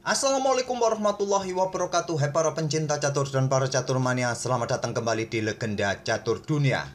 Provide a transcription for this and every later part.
Assalamualaikum warahmatullahi wabarakatuh. Hai para pencinta catur dan para catur mania, selamat datang kembali di Legenda Catur Dunia.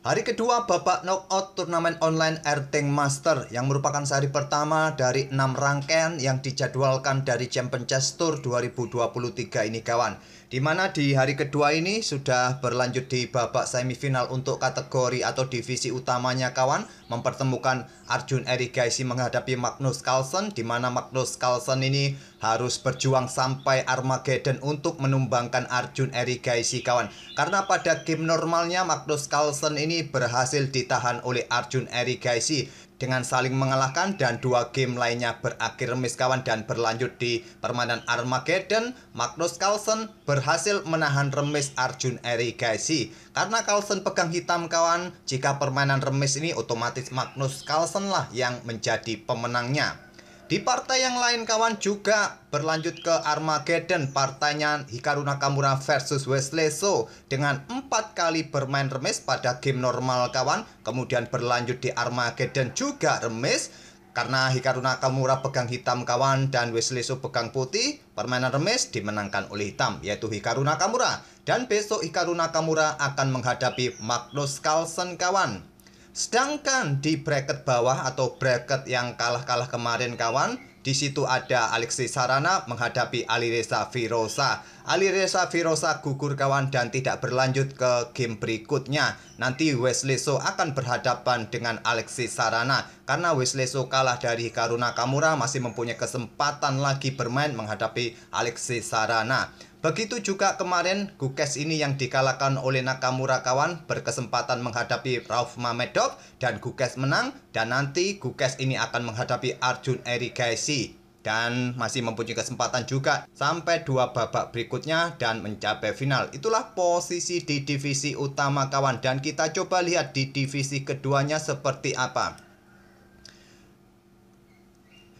Hari kedua babak knockout turnamen online Erting Master yang merupakan seri pertama dari 6 rangkaian yang dijadwalkan dari Champion Chess Tour 2023 ini kawan. Dimana di hari kedua ini sudah berlanjut di babak semifinal untuk kategori atau divisi utamanya kawan, mempertemukan Arjun Erigaisi menghadapi Magnus Carlsen, dimana Magnus Carlsen ini harus berjuang sampai Armageddon untuk menumbangkan Arjun Erigaisi kawan. Karena pada game normalnya Magnus Carlsen ini berhasil ditahan oleh Arjun Erigaisi dengan saling mengalahkan, dan dua game lainnya berakhir remis kawan. Dan berlanjut di permainan Armageddon, Magnus Carlsen berhasil menahan remis Arjun Erigaisi. Karena Carlsen pegang hitam kawan, jika permainan remis ini otomatis Magnus Carlsen lah yang menjadi pemenangnya. Di partai yang lain kawan juga berlanjut ke Armageddon, partainya Hikaru Nakamura versus Wesley So dengan 4 kali bermain remis pada game normal kawan. Kemudian berlanjut di Armageddon juga remis karena Hikaru Nakamura pegang hitam kawan dan Wesley So pegang putih. Permainan remis dimenangkan oleh hitam, yaitu Hikaru Nakamura. Dan besok Hikaru Nakamura akan menghadapi Magnus Carlsen kawan. Sedangkan di bracket bawah atau bracket yang kalah-kalah kemarin kawan, di situ ada Alexei Sarana menghadapi Alireza Firoza. Alireza Firoza gugur kawan dan tidak berlanjut ke game berikutnya. Nanti Wesley So akan berhadapan dengan Alexei Sarana. Karena Wesley So kalah dari Hikaru Nakamura, masih mempunyai kesempatan lagi bermain menghadapi Alexei Sarana. Begitu juga kemarin Gukes ini yang dikalahkan oleh Nakamura kawan, berkesempatan menghadapi Rauf Mamedov dan Gukes menang. Dan nanti Gukes ini akan menghadapi Arjun Erigaisi dan masih mempunyai kesempatan juga sampai 2 babak berikutnya dan mencapai final. Itulah posisi di divisi utama kawan, dan kita coba lihat di divisi keduanya seperti apa.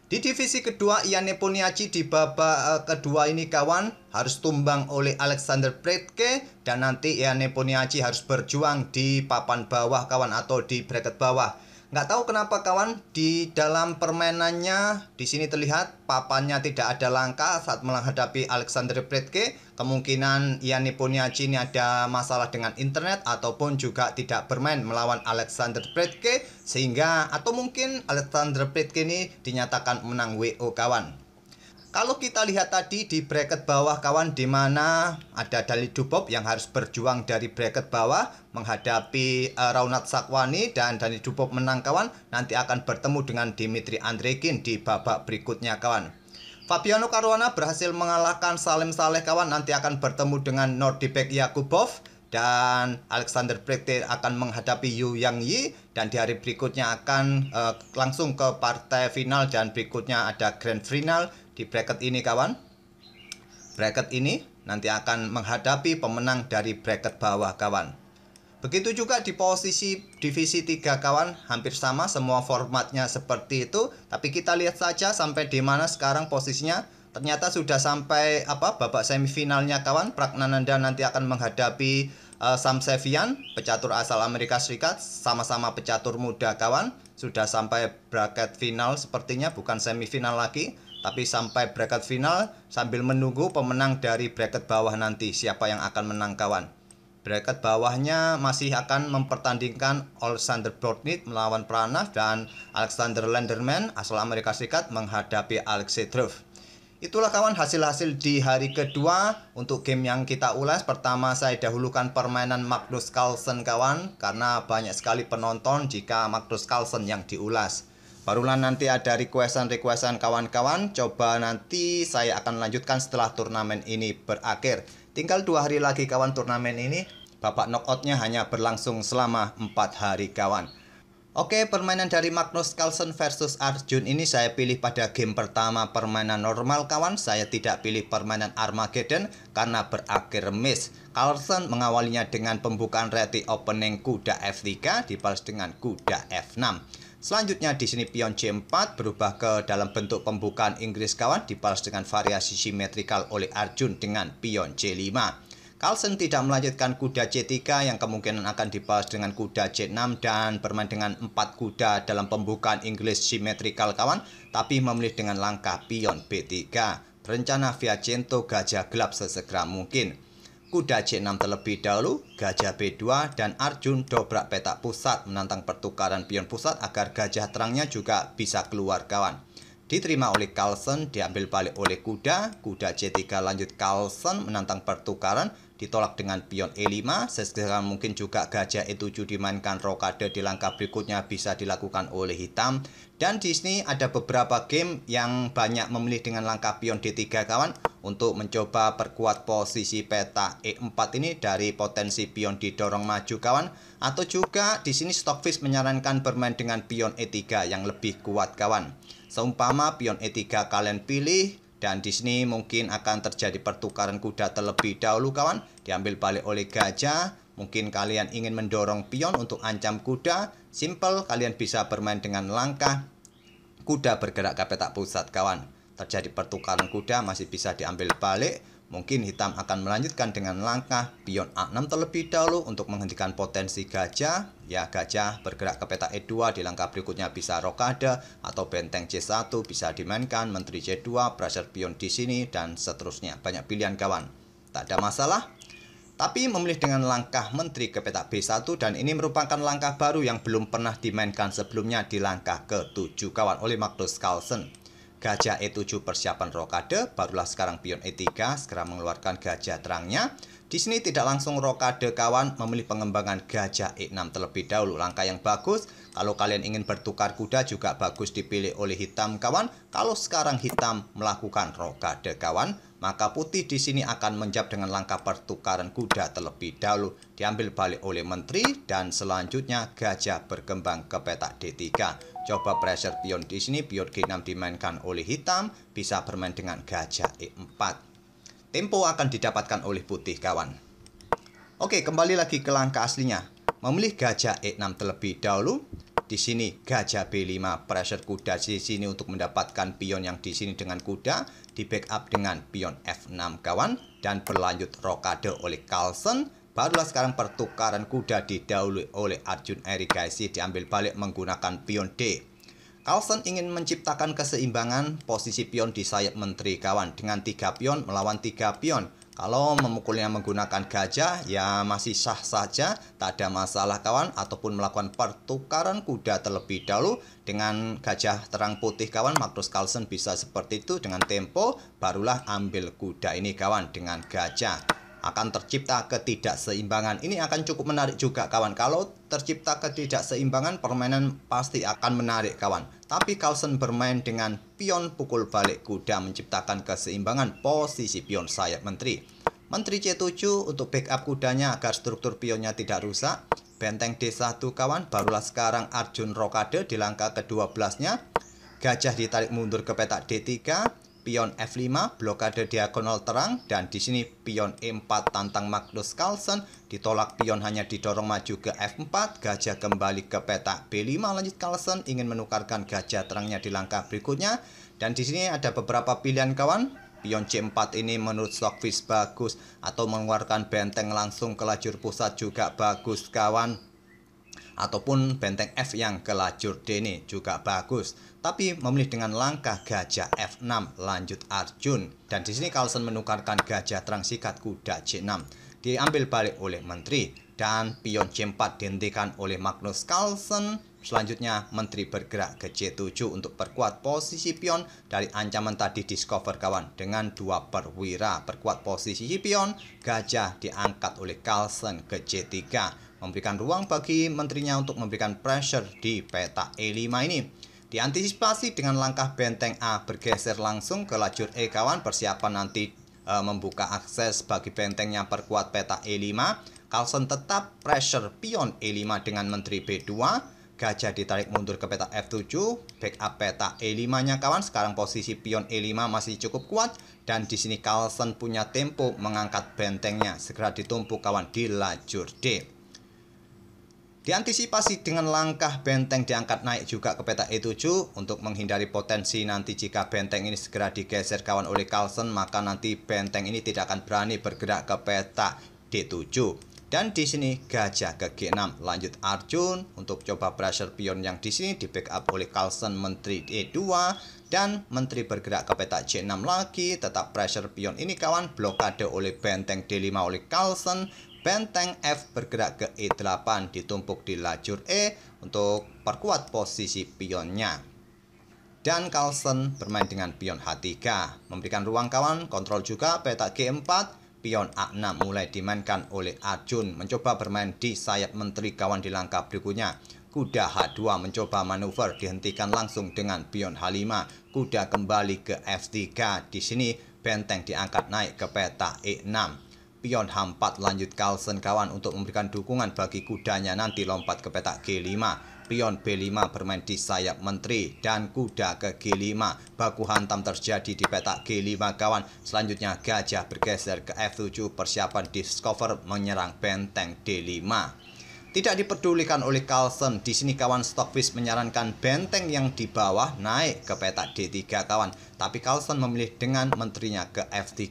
Di divisi kedua, Ian Nepomniachtchi di babak kedua ini kawan harus tumbang oleh Alexander Predke, dan nanti Ian Nepomniachtchi harus berjuang di papan bawah kawan atau di bracket bawah. Nggak tahu kenapa kawan, di dalam permainannya di sini terlihat papannya tidak ada langkah saat menghadapi Alexander Predke. Kemungkinan Ian Nepomniachtchi ini ada masalah dengan internet ataupun juga tidak bermain melawan Alexander Predke, sehingga atau mungkin Alexander Predke ini dinyatakan menang WO kawan. Kalau kita lihat tadi di bracket bawah kawan, di mana ada Dali Dubov yang harus berjuang dari bracket bawah menghadapi Raunat Sakwani, dan Dali Dubov menang kawan, nanti akan bertemu dengan Dimitri Andreikin di babak berikutnya kawan. Fabiano Caruana berhasil mengalahkan Salim Saleh kawan, nanti akan bertemu dengan Nordibek Yakubov. Dan Alexander Predke akan menghadapi Yu Yang Yi, dan di hari berikutnya akan langsung ke partai final, dan berikutnya ada grand final di bracket ini kawan. Bracket ini nanti akan menghadapi pemenang dari bracket bawah kawan. Begitu juga di posisi divisi 3 kawan, hampir sama semua formatnya seperti itu. Tapi kita lihat saja sampai di mana sekarang posisinya. Ternyata sudah sampai babak semifinalnya kawan. Pragnananda nanti akan menghadapi Sam Sevian, pecatur asal Amerika Serikat, sama-sama pecatur muda kawan. Sudah sampai bracket final sepertinya, bukan semifinal lagi, tapi sampai bracket final sambil menunggu pemenang dari bracket bawah nanti siapa yang akan menang kawan. Bracket bawahnya masih akan mempertandingkan Alexander Brodnik melawan Pranav, dan Alexander Lenderman asal Amerika Serikat menghadapi Alexei Drev. Itulah kawan hasil-hasil di hari kedua. Untuk game yang kita ulas, pertama saya dahulukan permainan Magnus Carlsen kawan, karena banyak sekali penonton jika Magnus Carlsen yang diulas. Barulah nanti ada requestan kawan-kawan. Coba nanti saya akan lanjutkan setelah turnamen ini berakhir. Tinggal 2 hari lagi kawan turnamen ini. Babak knockoutnya hanya berlangsung selama 4 hari kawan. Oke, permainan dari Magnus Carlsen versus Arjun ini saya pilih pada game pertama permainan normal kawan. Saya tidak pilih permainan Armageddon karena berakhir remis. Carlsen mengawalinya dengan pembukaan reti opening kuda F3 dibalas dengan kuda F6. Selanjutnya di sini pion C4 berubah ke dalam bentuk pembukaan Inggris kawan, dibalas dengan variasi simetrikal oleh Arjun dengan pion C5. Carlsen tidak melanjutkan kuda C3 yang kemungkinan akan dibalas dengan kuda C6 dan bermain dengan 4 kuda dalam pembukaan Inggris simetrikal kawan, tapi memilih dengan langkah pion B3. berencana Viacento gajah gelap sesegera mungkin. Kuda C6 terlebih dahulu, gajah B2 dan Arjun dobrak petak pusat menantang pertukaran pion pusat agar gajah terangnya juga bisa keluar kawan. Diterima oleh Carlsen, diambil balik oleh kuda C3 lanjut Carlsen menantang pertukaran, ditolak dengan pion E5, sesegera mungkin juga gajah E7 dimainkan rokade di langkah berikutnya bisa dilakukan oleh hitam. Dan di sini ada beberapa game yang banyak memilih dengan langkah pion D3 kawan untuk mencoba perkuat posisi peta E4 ini dari potensi pion didorong maju kawan, atau juga di sini Stockfish menyarankan bermain dengan pion E3 yang lebih kuat kawan. Seumpama pion E3 kalian pilih dan di sini mungkin akan terjadi pertukaran kuda terlebih dahulu kawan, diambil balik oleh gajah. Mungkin kalian ingin mendorong pion untuk ancam kuda, simple kalian bisa bermain dengan langkah kuda bergerak ke petak pusat kawan. Terjadi pertukaran kuda masih bisa diambil balik. Mungkin hitam akan melanjutkan dengan langkah pion A6 terlebih dahulu untuk menghentikan potensi gajah. Ya, gajah bergerak ke petak E2, di langkah berikutnya bisa rokade atau benteng C1 bisa dimainkan, menteri C2, pressure pion di sini dan seterusnya. Banyak pilihan kawan. Tak ada masalah. Tapi memilih dengan langkah menteri ke petak B1 dan ini merupakan langkah baru yang belum pernah dimainkan sebelumnya di langkah ke-7 kawan oleh Magnus Carlsen. Gajah E7 persiapan rokade, barulah sekarang pion E3 segera mengeluarkan gajah terangnya. Di sini tidak langsung rokade kawan, memilih pengembangan gajah E6 terlebih dahulu. Langkah yang bagus. Kalau kalian ingin bertukar kuda juga bagus dipilih oleh hitam kawan. Kalau sekarang hitam melakukan rokade kawan, maka putih di sini akan menjawab dengan langkah pertukaran kuda terlebih dahulu, diambil balik oleh menteri dan selanjutnya gajah berkembang ke petak D3. Coba pressure pion di sini, pion G6 dimainkan oleh hitam, bisa bermain dengan gajah E4. Tempo akan didapatkan oleh putih kawan. Oke, kembali lagi ke langkah aslinya. Memilih gajah E6 terlebih dahulu. Di sini gajah B5, pressure kuda di sini untuk mendapatkan pion yang di sini dengan kuda, di backup dengan pion F6 kawan dan berlanjut rokade oleh Carlsen. Barulah sekarang pertukaran kuda didahului oleh Arjun Erigaisi, diambil balik menggunakan pion D. Carlsen ingin menciptakan keseimbangan posisi pion di sayap menteri kawan dengan 3 pion melawan 3 pion. Kalau memukulnya menggunakan gajah ya masih sah saja, tak ada masalah kawan, ataupun melakukan pertukaran kuda terlebih dahulu dengan gajah terang putih kawan. Magnus Carlsen bisa seperti itu dengan tempo, barulah ambil kuda ini kawan dengan gajah. Akan tercipta ketidakseimbangan. Ini akan cukup menarik juga kawan. Kalau tercipta ketidakseimbangan, permainan pasti akan menarik kawan. Tapi Carlsen bermain dengan pion pukul balik kuda menciptakan keseimbangan posisi pion sayap menteri. Menteri C7 untuk backup kudanya agar struktur pionnya tidak rusak. Benteng D1 kawan, barulah sekarang Arjun rokade di langkah ke-12-nya. Gajah ditarik mundur ke petak D3. Pion F5 blokade diagonal terang dan di sini pion E4 tantang Magnus Carlsen, ditolak pion hanya didorong maju ke F4, gajah kembali ke petak B5 lanjut Carlsen ingin menukarkan gajah terangnya di langkah berikutnya dan di sini ada beberapa pilihan kawan. Pion C4 ini menurut Stockfish bagus atau mengeluarkan benteng langsung ke lajur pusat juga bagus kawan. Ataupun benteng F yang ke lajur D ini juga bagus. Tapi memilih dengan langkah gajah F6 lanjut Arjun. Dan di sini Carlsen menukarkan gajah terang sikat kuda C6. Diambil balik oleh menteri. Dan pion C4 dihentikan oleh Magnus Carlsen. Selanjutnya menteri bergerak ke C7 untuk perkuat posisi pion dari ancaman tadi discover kawan. Dengan 2 perwira perkuat posisi pion, gajah diangkat oleh Carlsen ke C3. Memberikan ruang bagi menterinya untuk memberikan pressure di peta E5 ini. Diantisipasi dengan langkah benteng A bergeser langsung ke lajur E kawan. Persiapan nanti membuka akses bagi bentengnya perkuat peta E5. Carlsen tetap pressure pion E5 dengan menteri B2. Gajah ditarik mundur ke peta F7. Backup peta E5-nya kawan. Sekarang posisi pion E5 masih cukup kuat. Dan di sini Carlsen punya tempo mengangkat bentengnya. Segera ditumpuk kawan di lajur D. Diantisipasi dengan langkah benteng diangkat naik juga ke peta E7 untuk menghindari potensi nanti jika benteng ini segera digeser kawan oleh Carlsen, maka nanti benteng ini tidak akan berani bergerak ke peta D7. Dan di sini gajah ke G6, lanjut Arjun untuk coba pressure pion yang di sini di backup oleh Carlsen menteri E2 dan menteri bergerak ke petak C6 lagi, tetap pressure pion ini kawan, blokade oleh benteng D5 oleh Carlsen, benteng F bergerak ke E8 ditumpuk di lajur E untuk perkuat posisi pionnya. Dan Carlsen bermain dengan pion H3, memberikan ruang kawan, kontrol juga petak G4. Pion A6 mulai dimainkan oleh Arjun, mencoba bermain di sayap menteri kawan di langkah berikutnya. Kuda H2 mencoba manuver, dihentikan langsung dengan pion H5. Kuda kembali ke F3. Di sini benteng diangkat naik ke petak E6. Pion H4 lanjut Carlsen kawan untuk memberikan dukungan bagi kudanya nanti lompat ke petak G5. Pion B5 bermain di sayap menteri dan kuda ke G5. Baku hantam terjadi di petak G5 kawan. Selanjutnya gajah bergeser ke F7, persiapan discover menyerang benteng D5. Tidak dipedulikan oleh Carlsen. Di sini kawan, Stockfish menyarankan benteng yang di bawah naik ke petak D3 kawan. Tapi Carlsen memilih dengan menterinya ke F3.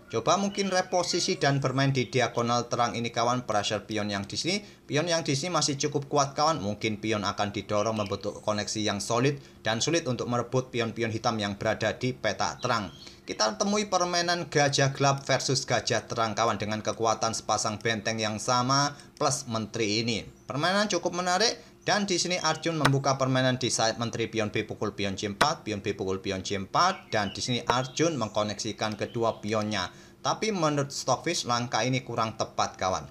Coba mungkin reposisi dan bermain di diagonal terang ini kawan, pressure pion yang di sini. Pion yang di sini masih cukup kuat kawan. Mungkin pion akan didorong membentuk koneksi yang solid dan sulit untuk merebut pion-pion hitam yang berada di petak terang. Kita temui permainan gajah gelap versus gajah terang kawan dengan kekuatan sepasang benteng yang sama plus menteri ini. Permainan cukup menarik. Dan di sini Arjun membuka permainan di sayap menteri, pion B pukul pion C4, pion B pukul pion C4, dan di sini Arjun mengkoneksikan kedua pionnya. Tapi menurut Stockfish langkah ini kurang tepat kawan.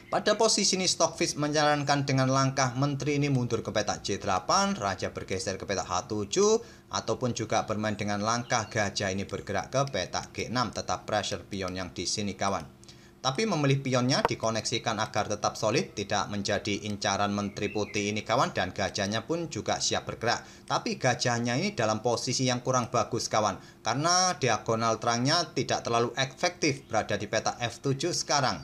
Pada posisi ini Stockfish menyarankan dengan langkah menteri ini mundur ke petak C8, raja bergeser ke petak H7, ataupun juga bermain dengan langkah gajah ini bergerak ke petak G6, tetap pressure pion yang di sini kawan. Tapi memilih pionnya dikoneksikan agar tetap solid, tidak menjadi incaran menteri putih ini kawan, dan gajahnya pun juga siap bergerak. Tapi gajahnya ini dalam posisi yang kurang bagus kawan, karena diagonal terangnya tidak terlalu efektif berada di petak F7 sekarang.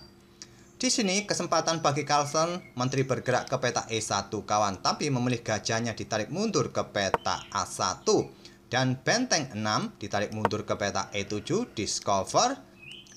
Di sini kesempatan bagi Carlsen, menteri bergerak ke petak E1 kawan, tapi memilih gajahnya ditarik mundur ke petak A1. Dan benteng 6 ditarik mundur ke petak E7, discover.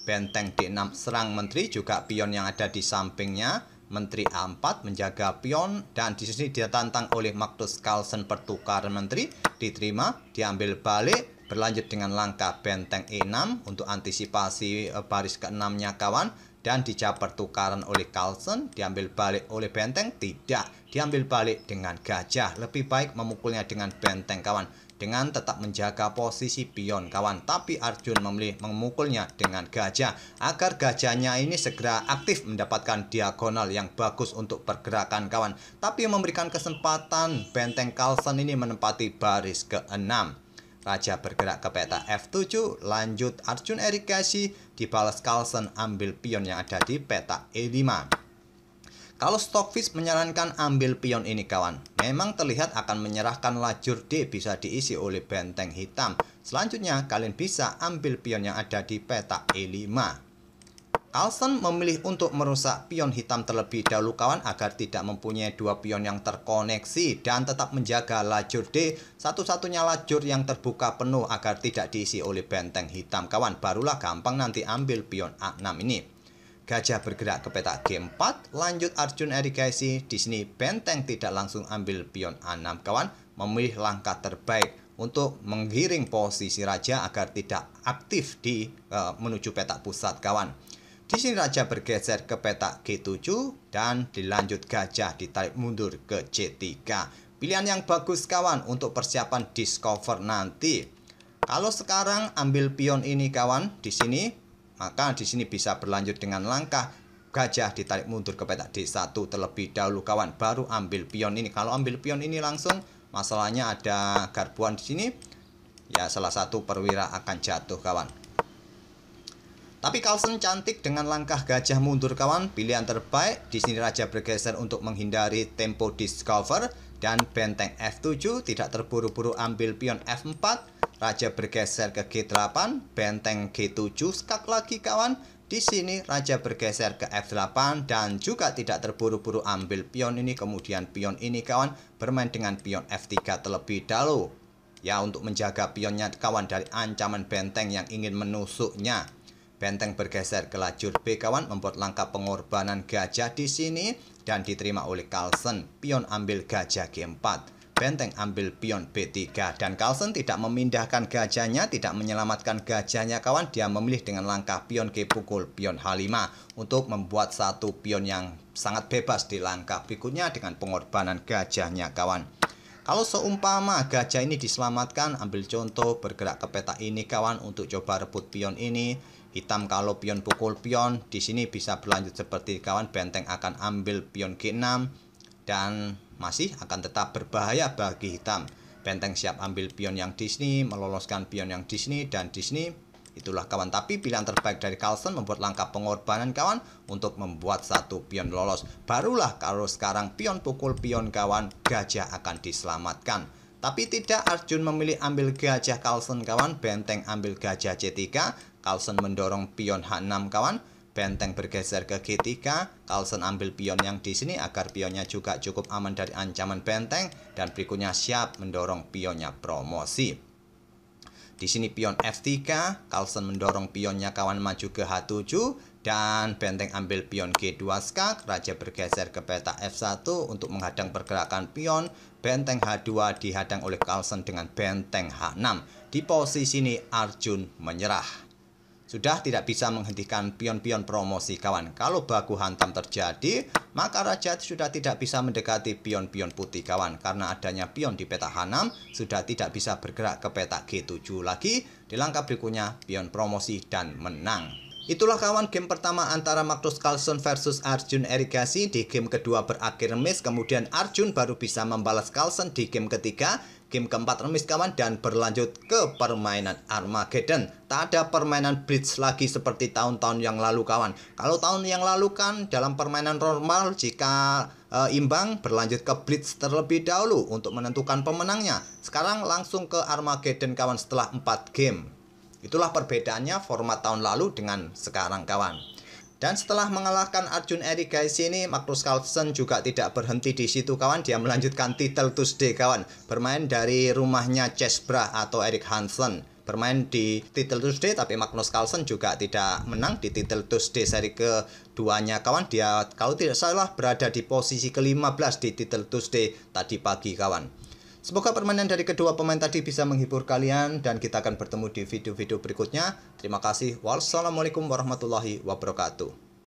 Benteng D6 serang menteri, juga pion yang ada di sampingnya. Menteri A4 menjaga pion dan di sini ditantang oleh Magnus Carlsen pertukaran menteri, diterima, diambil balik, berlanjut dengan langkah benteng E6 untuk antisipasi baris ke-6-nya kawan, dan dijawab pertukaran oleh Carlsen, diambil balik oleh benteng, tidak, diambil balik dengan gajah. Lebih baik memukulnya dengan benteng kawan, dengan tetap menjaga posisi pion kawan, tapi Arjun memilih memukulnya dengan gajah agar gajahnya ini segera aktif mendapatkan diagonal yang bagus untuk pergerakan kawan, tapi memberikan kesempatan benteng Carlsen ini menempati baris ke-6. Raja bergerak ke petak F7, lanjut Arjun irigasi, dibalas Carlsen ambil pion yang ada di petak E5. Kalau Stockfish menyarankan ambil pion ini kawan, memang terlihat akan menyerahkan lajur D bisa diisi oleh benteng hitam. Selanjutnya kalian bisa ambil pion yang ada di petak E5. Carlsen memilih untuk merusak pion hitam terlebih dahulu kawan, agar tidak mempunyai dua pion yang terkoneksi dan tetap menjaga lajur D, satu-satunya lajur yang terbuka penuh agar tidak diisi oleh benteng hitam kawan. Barulah gampang nanti ambil pion A6 ini. Gajah bergerak ke petak G4, lanjut Arjun irigasi. Di sini benteng tidak langsung ambil pion A6 kawan, memilih langkah terbaik untuk menggiring posisi raja agar tidak aktif di menuju petak pusat kawan. Di sini raja bergeser ke petak G7 dan dilanjut gajah ditarik mundur ke C3. Pilihan yang bagus kawan untuk persiapan discover nanti. Kalau sekarang ambil pion ini kawan di sini, maka di sini bisa berlanjut dengan langkah gajah ditarik mundur ke petak D1 terlebih dahulu kawan, baru ambil pion ini. Kalau ambil pion ini langsung, masalahnya ada garbuan di sini. Ya, salah satu perwira akan jatuh kawan. Tapi Carlsen cantik dengan langkah gajah mundur kawan, pilihan terbaik. Di sini raja bergeser untuk menghindari tempo discover dan benteng F7 tidak terburu-buru ambil pion F4. Raja bergeser ke G8, benteng G7 skak lagi kawan. Di sini raja bergeser ke F8 dan juga tidak terburu-buru ambil pion ini, kemudian pion ini kawan bermain dengan pion F3 terlebih dahulu. Ya, untuk menjaga pionnya kawan dari ancaman benteng yang ingin menusuknya. Benteng bergeser ke lajur B kawan, membuat langkah pengorbanan gajah di sini dan diterima oleh Carlsen. Pion ambil gajah G4. Benteng ambil pion B3 dan Carlsen tidak memindahkan gajahnya, tidak menyelamatkan gajahnya kawan. Dia memilih dengan langkah pion G pukul pion H5 untuk membuat satu pion yang sangat bebas di langkah berikutnya dengan pengorbanan gajahnya kawan. Kalau seumpama gajah ini diselamatkan, ambil contoh bergerak ke peta ini kawan untuk coba rebut pion ini. Hitam kalau pion pukul pion, di sini bisa berlanjut seperti kawan, benteng akan ambil pion G6 dan masih akan tetap berbahaya bagi hitam. Benteng siap ambil pion yang di sini, meloloskan pion yang di sini dan di sini. Itulah kawan, tapi pilihan terbaik dari Carlsen membuat langkah pengorbanan kawan untuk membuat satu pion lolos. Barulah kalau sekarang pion pukul pion kawan, gajah akan diselamatkan. Tapi tidak, Arjun memilih ambil gajah Carlsen kawan, benteng ambil gajah C3, Carlsen mendorong pion H6 kawan. Benteng bergeser ke G3, Carlsen ambil pion yang di sini agar pionnya juga cukup aman dari ancaman benteng dan berikutnya siap mendorong pionnya promosi. Di sini pion F3, Carlsen mendorong pionnya kawan maju ke H7 dan benteng ambil pion G2 skak, raja bergeser ke peta F1 untuk menghadang pergerakan pion. Benteng H2 dihadang oleh Carlsen dengan benteng H6. Di posisi ini Arjun menyerah. Sudah tidak bisa menghentikan pion-pion promosi kawan. Kalau baku hantam terjadi, maka raja sudah tidak bisa mendekati pion-pion putih kawan. Karena adanya pion di peta H6, sudah tidak bisa bergerak ke peta G7 lagi. Di langkah berikutnya, pion promosi dan menang. Itulah kawan game pertama antara Magnus Carlsen versus Arjun Erigaisi. Di game kedua berakhir remis, kemudian Arjun baru bisa membalas Carlsen di game ketiga. Game keempat remis kawan dan berlanjut ke permainan Armageddon. Tak ada permainan blitz lagi seperti tahun-tahun yang lalu kawan. Kalau tahun yang lalu kan dalam permainan normal jika imbang berlanjut ke blitz terlebih dahulu untuk menentukan pemenangnya. Sekarang langsung ke Armageddon kawan setelah 4 game. Itulah perbedaannya format tahun lalu dengan sekarang kawan. Dan setelah mengalahkan Arjun Erigaisi ini, Magnus Carlsen juga tidak berhenti di situ kawan. Dia melanjutkan Title Tuesday kawan. Bermain dari rumahnya Chessbrah atau Erik Hansen. Bermain di Title Tuesday, tapi Magnus Carlsen juga tidak menang di Title Tuesday seri keduanya kawan. Dia kalau tidak salah berada di posisi ke-15 di Title Tuesday tadi pagi kawan. Semoga permainan dari kedua pemain tadi bisa menghibur kalian dan kita akan bertemu di video-video berikutnya. Terima kasih. Wassalamualaikum warahmatullahi wabarakatuh.